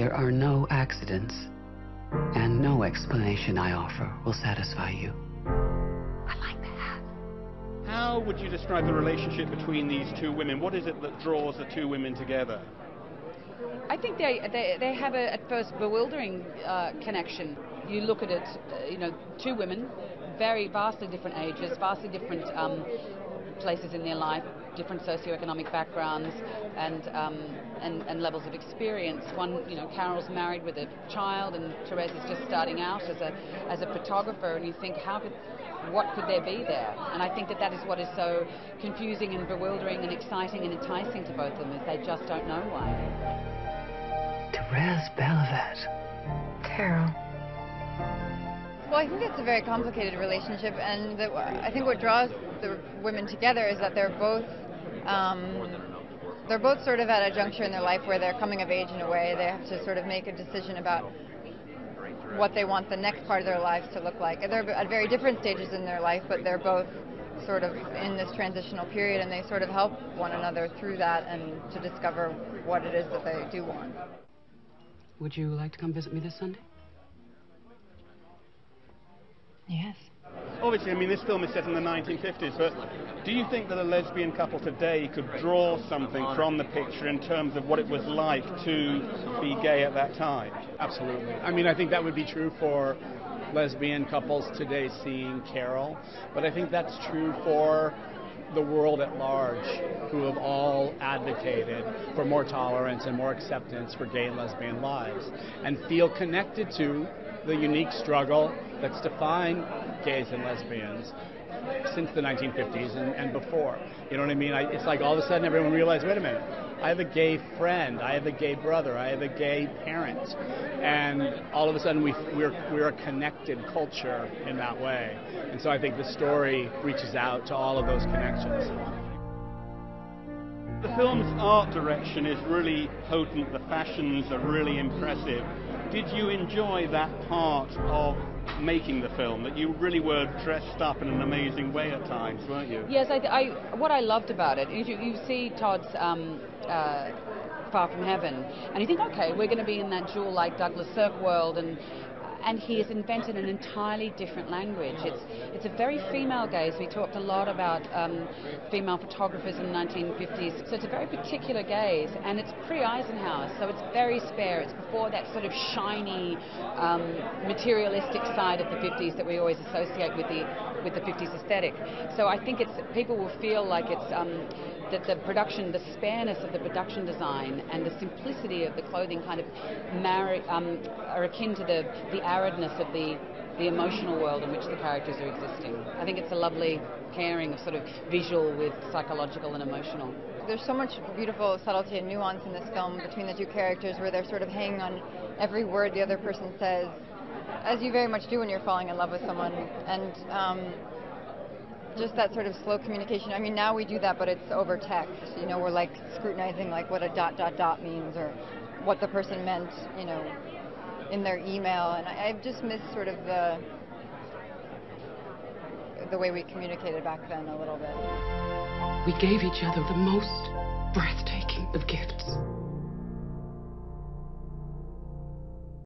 There are no accidents, and no explanation I offer will satisfy you. I like that. How would you describe the relationship between these two women? What is it that draws the two women together? I think they have a, at first, bewildering connection. You look at it, two women, very vastly different ages, vastly different places in their life, different socioeconomic backgrounds and levels of experience. One, Carol's married with a child, and Therese's just starting out as a photographer, and you think, what could there be there? And I think that is what is so confusing and bewildering and exciting and enticing to both of them, is they just don't know why. Therese Belavet. Carol. Well, I think it's a very complicated relationship, and I think what draws the women together is that they're both sort of at a juncture in their life where they're coming of age in a way. They have to sort of make a decision about what they want the next part of their lives to look like. And they're at very different stages in their life, but they're both sort of in this transitional period, and they sort of help one another through that and to discover what it is that they do want. Would you like to come visit me this Sunday? Yes. Obviously, this film is set in the 1950s, but do you think that a lesbian couple today could draw something from the picture in terms of what it was like to be gay at that time? Absolutely. I think that would be true for lesbian couples today seeing Carol, but I think that's true for the world at large, who have all advocated for more tolerance and more acceptance for gay and lesbian lives, and feel connected to the unique struggle that's defined gays and lesbians since the 1950s and before. You know what I mean? It's like all of a sudden everyone realized, wait a minute, I have a gay friend, I have a gay brother, I have a gay parent, and all of a sudden we're a connected culture in that way. And so I think the story reaches out to all of those connections. The film's art direction is really potent, the fashions are really impressive. Did you enjoy that part of making the film, that you really were dressed up in an amazing way at times, weren't you? Yes, what I loved about it is you see Todd's Far From Heaven, and you think, okay, we're going to be in that jewel-like Douglas Sirk world, and he has invented an entirely different language. It's a very female gaze. We talked a lot about female photographers in the 1950s, so it's a very particular gaze, and it's pre-Eisenhower, so it's very spare. It's before that sort of shiny, materialistic side of the 50s that we always associate with the 50s aesthetic. So I think people will feel like it's that the production, the spareness of the production design and the simplicity of the clothing kind of are akin to the aridness of the emotional world in which the characters are existing. I think it's a lovely pairing of sort of visual with psychological and emotional. There's so much beautiful subtlety and nuance in this film between the two characters, where they're sort of hanging on every word the other person says, as you very much do when you're falling in love with someone. And just that sort of slow communication. Now we do that, but it's over text. We're like scrutinizing like what a ... means, or what the person meant, in their email. And I've just missed sort of the way we communicated back then a little bit. We gave each other the most breathtaking of gifts.